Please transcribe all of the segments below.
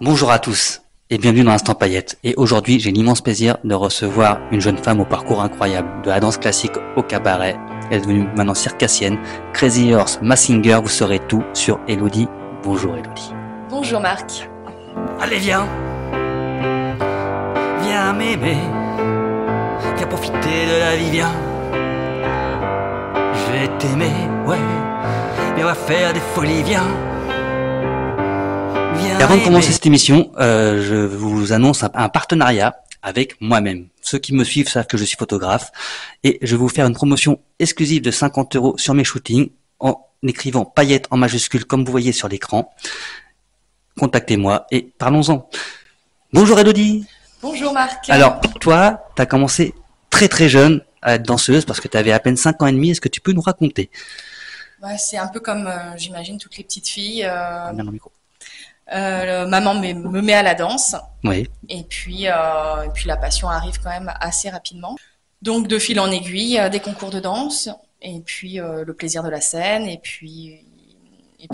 Bonjour à tous et bienvenue dans Instant Paillettes. Et aujourd'hui, j'ai l'immense plaisir de recevoir une jeune femme au parcours incroyable, de la danse classique au cabaret. Elle est devenue maintenant circassienne, Crazy Horse, Mazinger, vous saurez tout sur Elodie. Bonjour Elodie. Bonjour Marc. Allez viens, viens m'aimer, viens profiter de la vie, viens. Je vais t'aimer, ouais, viens on va faire des folies, viens. Et avant de commencer cette émission, je vous annonce un partenariat avec moi-même. Ceux qui me suivent savent que je suis photographe et je vais vous faire une promotion exclusive de 50 € sur mes shootings en écrivant paillettes en majuscules comme vous voyez sur l'écran. Contactez-moi et parlons-en. Bonjour Elodie. Bonjour Marc. Alors, toi, tu as commencé très très jeune à être danseuse parce que tu avais à peine 5 ans et demi. Est-ce que tu peux nous raconter? C'est un peu comme, j'imagine, toutes les petites filles. Bien dans le micro. Maman me met à la danse. Oui. Et puis la passion arrive quand même assez rapidement. Donc de fil en aiguille, des concours de danse, et puis le plaisir de la scène, et puis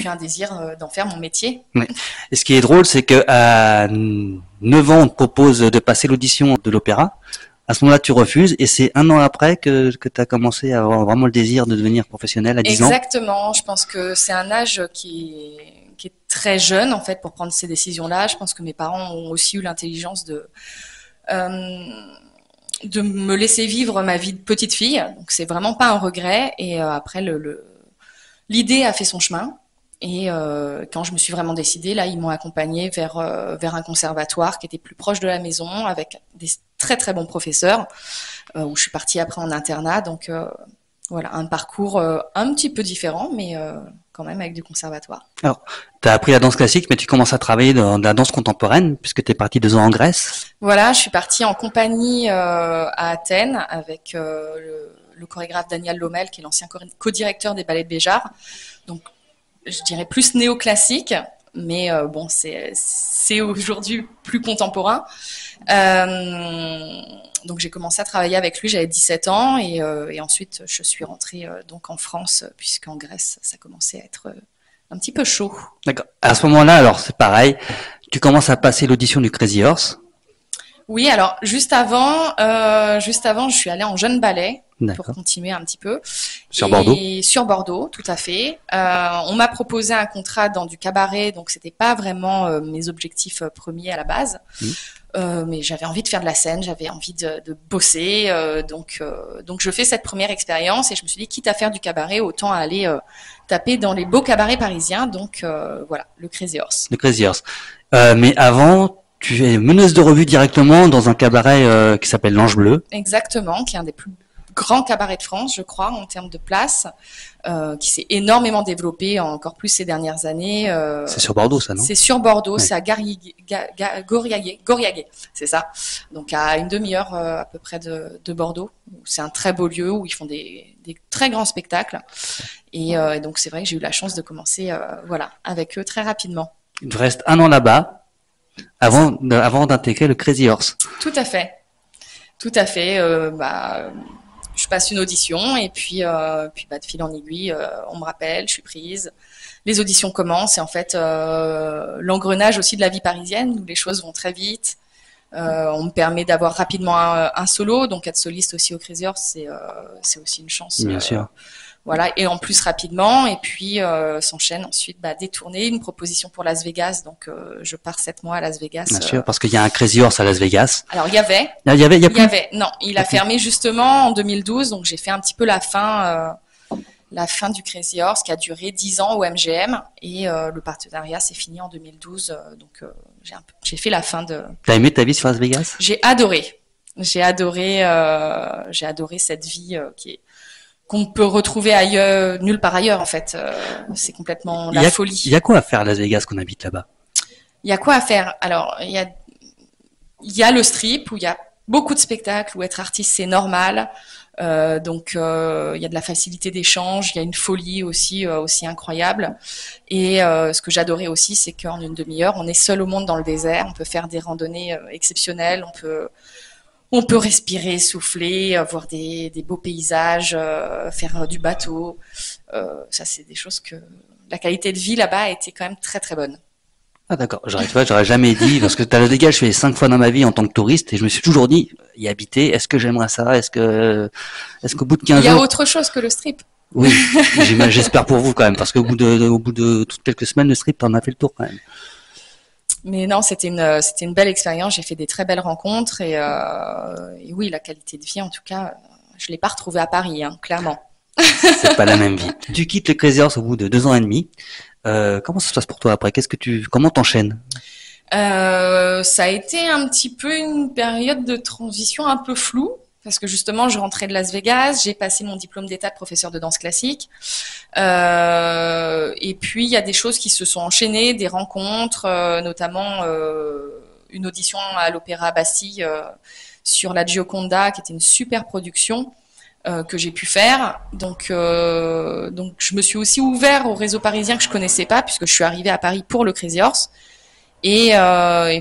un désir d'en faire mon métier. Oui. Et ce qui est drôle, c'est que à 9 ans, on te propose de passer l'audition de l'opéra. À ce moment-là, tu refuses, et c'est un an après que tu as commencé à avoir vraiment le désir de devenir professionnel à 10 ans. Exactement. Je pense que c'est un âge qui est très jeune en fait pour prendre ces décisions-là. Je pense que mes parents ont aussi eu l'intelligence de me laisser vivre ma vie de petite fille. Donc c'est vraiment pas un regret. Et après l'idée a fait son chemin. Et quand je me suis vraiment décidée, là, ils m'ont accompagnée vers un conservatoire qui était plus proche de la maison, avec des très très bons professeurs, où je suis partie après en internat. Donc voilà, un parcours un petit peu différent, mais quand même avec du conservatoire. Alors, tu as appris la danse classique, mais tu commences à travailler dans la danse contemporaine, puisque tu es partie 2 ans en Grèce. Voilà, je suis partie en compagnie à Athènes avec le chorégraphe Daniel Lomel, qui est l'ancien co-directeur des ballets de Béjart. Donc, je dirais plus néoclassique, mais bon, c'est aujourd'hui plus contemporain. Donc j'ai commencé à travailler avec lui, j'avais 17 ans, et ensuite je suis rentrée donc en France, puisqu'en Grèce, ça commençait à être un petit peu chaud. D'accord. À ce moment-là, alors c'est pareil, tu commences à passer l'audition du Crazy Horse. Oui, alors juste avant, je suis allée en jeune ballet. D'accord. Pour continuer un petit peu. Sur Bordeaux. Sur Bordeaux, tout à fait. On m'a proposé un contrat dans du cabaret, donc c'était pas vraiment mes objectifs premiers à la base. Mais j'avais envie de faire de la scène, j'avais envie de bosser, donc je fais cette première expérience et je me suis dit, quitte à faire du cabaret, autant aller taper dans les beaux cabarets parisiens. Donc voilà, le Crazy Horse. Le Crazy Horse. Mais avant, tu es meneuse de revue directement dans un cabaret qui s'appelle l'Ange Bleu. Exactement, qui est un des plus grands cabarets de France, je crois, en termes de place, qui s'est énormément développé encore plus ces dernières années. C'est sur Bordeaux, ça, non? C'est sur Bordeaux, ouais. C'est à Gauriaguet, c'est ça. Donc à une demi-heure à peu près de Bordeaux. C'est un très beau lieu où ils font des très grands spectacles. Et donc c'est vrai que j'ai eu la chance de commencer voilà, avec eux très rapidement. Il te reste 1 an là-bas avant d'intégrer le Crazy Horse. Tout à fait. Tout à fait. Je passe une audition et puis de fil en aiguille, on me rappelle, je suis prise. Les auditions commencent et en fait, l'engrenage aussi de la vie parisienne où les choses vont très vite. On me permet d'avoir rapidement un solo, donc être soliste aussi au Crazy Horse, c'est aussi une chance. Bien sûr. Voilà, et en plus rapidement, et puis s'enchaîne ensuite des tournées, une proposition pour Las Vegas, donc je pars 7 mois à Las Vegas. Bien sûr, parce qu'il y a un Crazy Horse à Las Vegas. Alors il y avait, non, il a fermé justement en 2012, donc j'ai fait un petit peu la fin du Crazy Horse qui a duré 10 ans au MGM, et le partenariat s'est fini en 2012, donc j'ai fait la fin de... T'as aimé ta vie sur Las Vegas? J'ai adoré cette vie qu'on peut retrouver ailleurs, nulle part ailleurs en fait. C'est complètement la folie. Il y a quoi à faire à Las Vegas qu'on habite là-bas? Il y a quoi à faire? Alors, il y a le strip où il y a beaucoup de spectacles, où être artiste c'est normal. Donc il y a de la facilité d'échange, il y a une folie aussi incroyable. Et ce que j'adorais aussi, c'est qu'en une demi-heure, on est seul au monde dans le désert. On peut faire des randonnées exceptionnelles. On peut respirer, souffler, voir des beaux paysages, faire du bateau. Ça, c'est des choses que la qualité de vie là-bas a été quand même très très bonne. Ah d'accord, j'aurais jamais dit, parce que t'as le dégât, je fais 5 fois dans ma vie en tant que touriste, et je me suis toujours dit, y habiter, est-ce que j'aimerais ça, est-ce qu'au bout de Il 15 y a jours, autre chose que le strip. oui, j'espère pour vous quand même, parce au bout de toutes quelques semaines, le strip, t'en as fait le tour quand même. Mais non, c'était une belle expérience. J'ai fait des très belles rencontres et oui, la qualité de vie, en tout cas, je l'ai pas retrouvée à Paris, hein, clairement. C'est pas la même vie. Tu quittes le Crazy Horse au bout de 2 ans et demi. Comment ça se passe pour toi après? Comment t'enchaînes? Ça a été un petit peu une période de transition un peu floue. Parce que justement, je rentrais de Las Vegas, j'ai passé mon diplôme d'état de professeur de danse classique. Et puis, il y a des choses qui se sont enchaînées, des rencontres, notamment une audition à l'Opéra Bastille sur la Gioconda, qui était une super production que j'ai pu faire. Donc, je me suis aussi ouvert au réseau parisien que je connaissais pas, puisque je suis arrivée à Paris pour le Crazy Horse. Et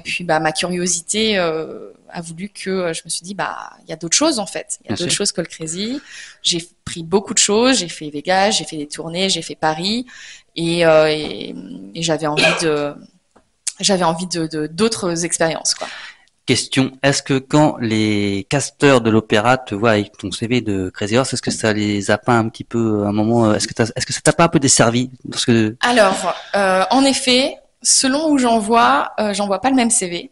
puis, ma curiosité a voulu que je me suis dit, il y a d'autres choses en fait. Il y a d'autres choses que le Crazy. J'ai pris beaucoup de choses. J'ai fait Vegas, j'ai fait des tournées, j'ai fait Paris, et j'avais envie de d'autres expériences, quoi. Question, est-ce que quand les casteurs de l'opéra te voient avec ton CV de Crazy Horse, est-ce que ça les a pas un petit peu, à un moment, est-ce que ça t'a pas un peu desservi? Alors, en effet, selon où j'envoie pas le même CV.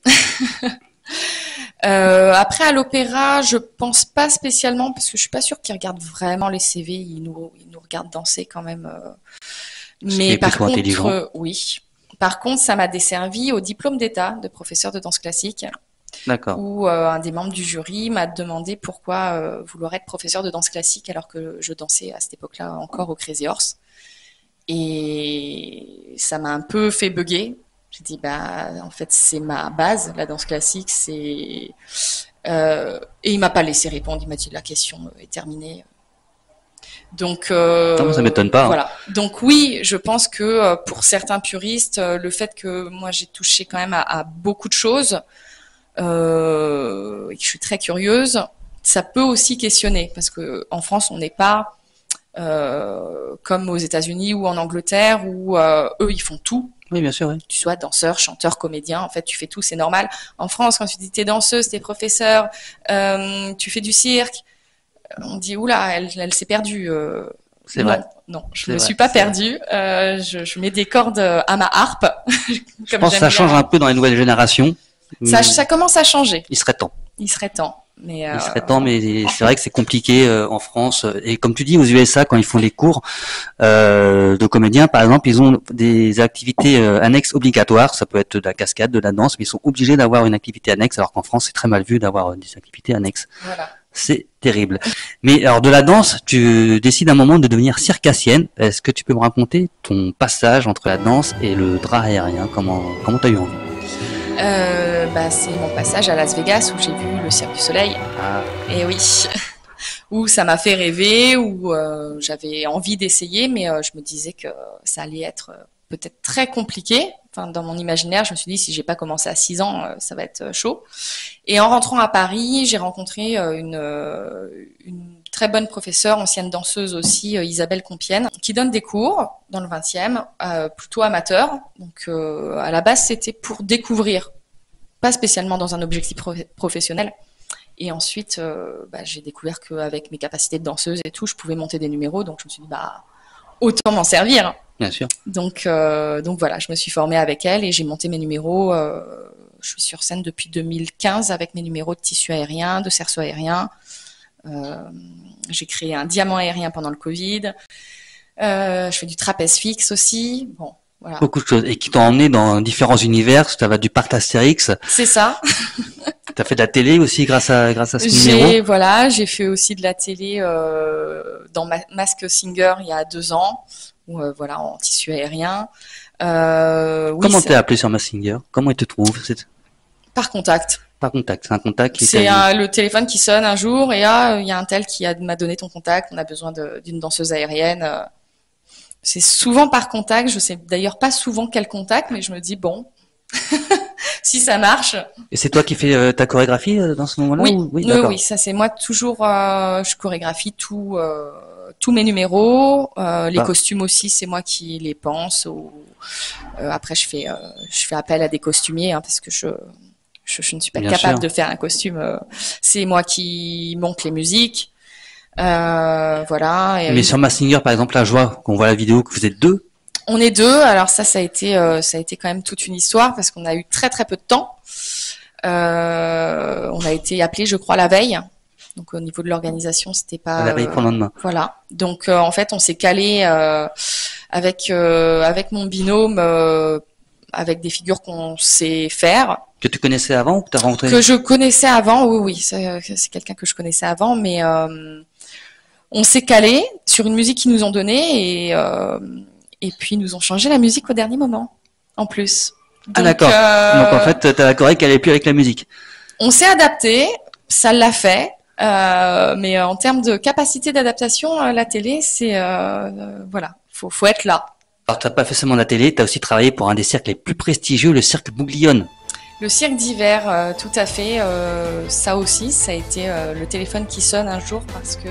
Après, à l'opéra, je pense pas spécialement, parce que je suis pas sûre qu'ils regardent vraiment les CV. Ils nous regardent danser quand même. Mais par contre, oui. Par contre, ça m'a desservi au diplôme d'état de professeur de danse classique. D'accord. Où un des membres du jury m'a demandé pourquoi vouloir être professeur de danse classique alors que je dansais à cette époque-là encore au Crazy Horse. Et ça m'a un peu fait bugger. J'ai dit, en fait, c'est ma base, la danse classique, et il m'a pas laissé répondre. Il m'a dit, la question est terminée. Donc, non, ça m'étonne pas. Voilà. Donc oui, je pense que pour certains puristes, le fait que moi j'ai touché quand même à beaucoup de choses, et que je suis très curieuse, ça peut aussi questionner, parce que en France, on n'est pas comme aux États-Unis ou en Angleterre où eux ils font tout. Oui, bien sûr. Oui. Tu sois danseur, chanteur, comédien, en fait, tu fais tout, c'est normal. En France, quand tu dis t'es danseuse, t'es professeur, tu fais du cirque, on dit oula, elle s'est perdue. C'est vrai. Non, je me suis pas perdue. Je mets des cordes à ma harpe. Je pense que ça change un peu dans les nouvelles générations. Ça commence à changer. Il serait temps. Il serait temps. Mais il serait temps, mais c'est vrai que c'est compliqué en France. Et comme tu dis, aux USA, quand ils font les cours de comédiens, par exemple, ils ont des activités annexes obligatoires. Ça peut être de la cascade, de la danse, mais ils sont obligés d'avoir une activité annexe, alors qu'en France, c'est très mal vu d'avoir des activités annexes. Voilà. C'est terrible. Mais alors, de la danse, tu décides à un moment de devenir circassienne. Est-ce que tu peux me raconter ton passage entre la danse et le drap aérien? Comment t'as eu envie? C'est mon passage à Las Vegas où j'ai vu le Cirque du Soleil. Ah. Et oui, où ça m'a fait rêver, où j'avais envie d'essayer, mais je me disais que ça allait être peut-être très compliqué. Enfin, dans mon imaginaire, je me suis dit si j'ai pas commencé à 6 ans, ça va être chaud. Et en rentrant à Paris, j'ai rencontré une très bonne professeure, ancienne danseuse aussi, Isabelle Compiègne, qui donne des cours dans le 20e, plutôt amateur. Donc à la base, c'était pour découvrir, pas spécialement dans un objectif professionnel. Et ensuite, j'ai découvert qu'avec mes capacités de danseuse et tout, je pouvais monter des numéros. Donc je me suis dit, autant m'en servir. Bien sûr. Donc voilà, je me suis formée avec elle et j'ai monté mes numéros. Je suis sur scène depuis 2015 avec mes numéros de tissu aérien, de cerceau aérien. J'ai créé un diamant aérien pendant le Covid. Je fais du trapèze fixe aussi. Bon, voilà. Beaucoup de choses. Et qui t'ont emmené dans différents univers. Ça va du parc Astérix. C'est ça. T'as fait de la télé aussi grâce à ce numéro. Voilà, j'ai fait aussi de la télé dans Mask Singer il y a 2 ans. Voilà, en tissu aérien. Comment t'es appelé sur Mask Singer? Comment il te trouve? Par contact. Par contact, c'est un contact qui c'est le téléphone qui sonne un jour et il y a un tel qui m'a donné ton contact, on a besoin d'une danseuse aérienne. C'est souvent par contact, je sais d'ailleurs pas souvent quel contact, mais je me dis bon, si si ça marche. Et c'est toi qui fais ta chorégraphie dans ce moment-là? Oui, ou... oui, d'accord. oui, ça c'est moi toujours. Je chorégraphie tous mes numéros, les costumes aussi, c'est moi qui les pense. Après, je fais appel à des costumiers hein, parce que je ne suis pas Bien capable sûr. de faire un costume. C'est moi qui monte les musiques. Voilà. Et, Mais sur Massinger, par exemple, là, je vois qu'on voit la vidéo que vous êtes deux. on est deux. Alors ça a été quand même toute une histoire parce qu'on a eu très très peu de temps. On a été appelé, je crois, la veille. Donc au niveau de l'organisation, c'était pas La veille pour le lendemain. voilà. Donc en fait, on s'est calé avec mon binôme avec des figures qu'on sait faire. Que tu connaissais avant ou que tu as rencontré? Que je connaissais avant, oui, c'est quelqu'un que je connaissais avant, mais on s'est calé sur une musique qu'ils nous ont donnée et puis ils nous ont changé la musique au dernier moment, en plus. Ah Donc, d'accord. Donc en fait, t'as la choré qui allait plus avec la musique. on s'est adapté, ça l'a fait, mais en termes de capacité d'adaptation, la télé, c'est voilà, faut être là. Alors t'as pas fait seulement la télé, t'as aussi travaillé pour un des cirques les plus prestigieux, le cirque Bouglione. Le cirque d'hiver, tout à fait. Ça aussi, ça a été le téléphone qui sonne un jour parce que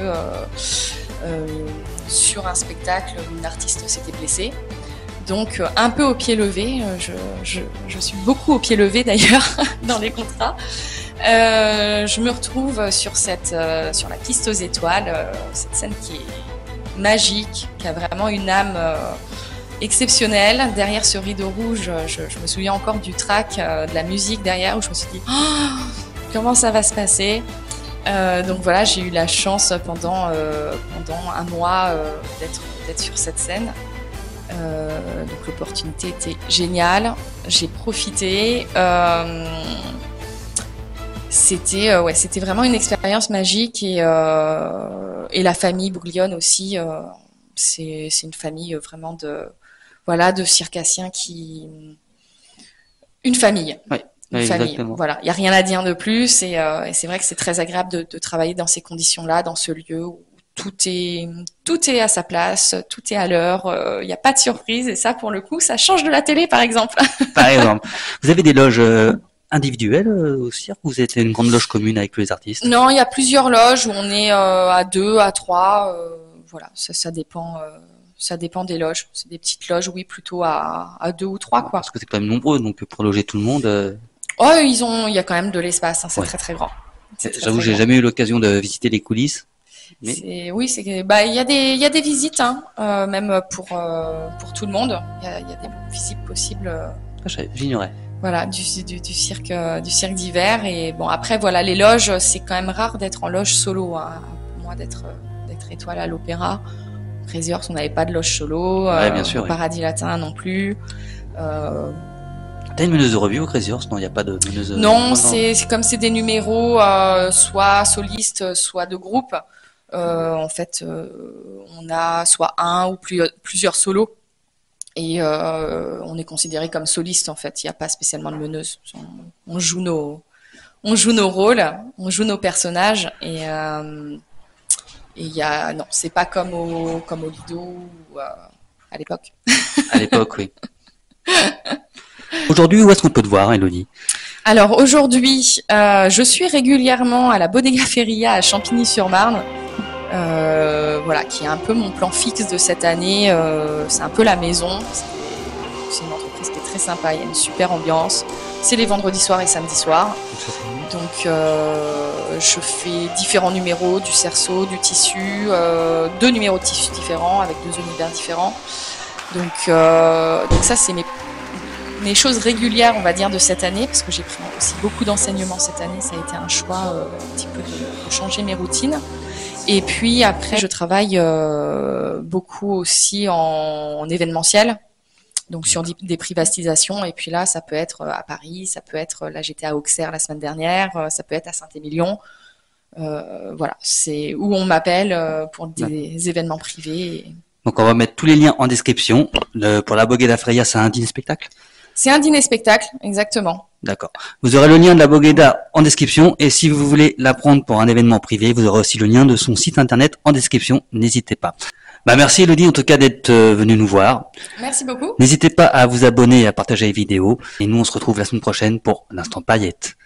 sur un spectacle, une artiste s'était blessée. Donc un peu au pied levé. Je suis beaucoup au pied levé d'ailleurs dans les contrats. Je me retrouve sur la piste aux étoiles, cette scène qui est magique, qui a vraiment une âme exceptionnelle. Derrière ce rideau rouge, je me souviens encore du track, de la musique derrière, où je me suis dit oh, comment ça va se passer. Donc voilà, j'ai eu la chance pendant un mois d'être sur cette scène. Donc l'opportunité était géniale. J'ai profité. C'était vraiment une expérience magique et la famille Bouglione aussi. C'est une famille vraiment de circassiens une famille. Oui, Une famille. exactement. Voilà, il y a rien à dire de plus et c'est vrai que c'est très agréable de travailler dans ces conditions-là, dans ce lieu où tout est à sa place, tout est à l'heure, il n'y a pas de surprise et ça pour le coup, ça change de la télé par exemple. Par exemple, vous avez des loges individuelles au cirque ou vous êtes une grande loge commune avec tous les artistes? Non, il y a plusieurs loges où on est à 2, à 3, voilà, ça dépend. Ça dépend des loges. C'est des petites loges, oui, plutôt à 2 ou 3, quoi. Parce que c'est quand même nombreux, donc pour loger tout le monde. Oh, il y a quand même de l'espace, hein, c'est Ouais. très très grand. C'est très, J'avoue, très j'ai grand. jamais eu l'occasion de visiter les coulisses. Mais Il y a des visites, hein, même pour tout le monde. Il y a des visites possibles, j'ignorais. voilà, du cirque d'hiver. Et bon, après, voilà, les loges, c'est quand même rare d'être en loge solo, hein. Pour moi, d'être étoile à l'opéra. Crazy Horse, on n'avait pas de loge solo. Ouais, bien sûr, au oui. Paradis Latin non plus. T'as une meneuse de revue au Crazy Horse? Non, il n'y a pas de meneuse. Non, c'est comme c'est des numéros, soit solistes, soit de groupe. En fait, on a soit un ou plusieurs solos. Et on est considéré comme soliste en fait. Il n'y a pas spécialement de meneuse. On joue nos rôles, on joue nos personnages et non, c'est pas comme au Lido ou à l'époque. À l'époque, oui. Aujourd'hui, où est-ce qu'on peut te voir, Elodie? Alors aujourd'hui, je suis régulièrement à la Bodega Feria à Champigny-sur-Marne. Voilà, qui est un peu mon plan fixe de cette année. C'est un peu la maison. C'est une entreprise qui est très sympa. Il y a une super ambiance. C'est les vendredis soirs et samedis soirs. Donc, je fais différents numéros, du cerceau, du tissu, 2 numéros de tissu différents avec 2 univers différents. Donc ça, c'est mes choses régulières, on va dire, de cette année, parce que j'ai pris aussi beaucoup d'enseignements cette année. Ça a été un choix un petit peu de changer mes routines. Et puis après, je travaille beaucoup aussi en événementiel, donc sur des privatisations. Et puis là, ça peut être à Paris, ça peut être, là j'étais à Auxerre la semaine dernière, ça peut être à Saint-Émilion. Voilà, c'est où on m'appelle pour des événements privés. Donc on va mettre tous les liens en description. Pour la Bodega Feria, c'est un dîner-spectacle? C'est un dîner-spectacle, exactement. D'accord. Vous aurez le lien de la Bodega en description et si vous voulez la prendre pour un événement privé, vous aurez aussi le lien de son site internet en description. N'hésitez pas. Bah merci Elodie en tout cas d'être venue nous voir. Merci beaucoup. N'hésitez pas à vous abonner et à partager les vidéos. Et nous on se retrouve la semaine prochaine pour l'instant paillettes.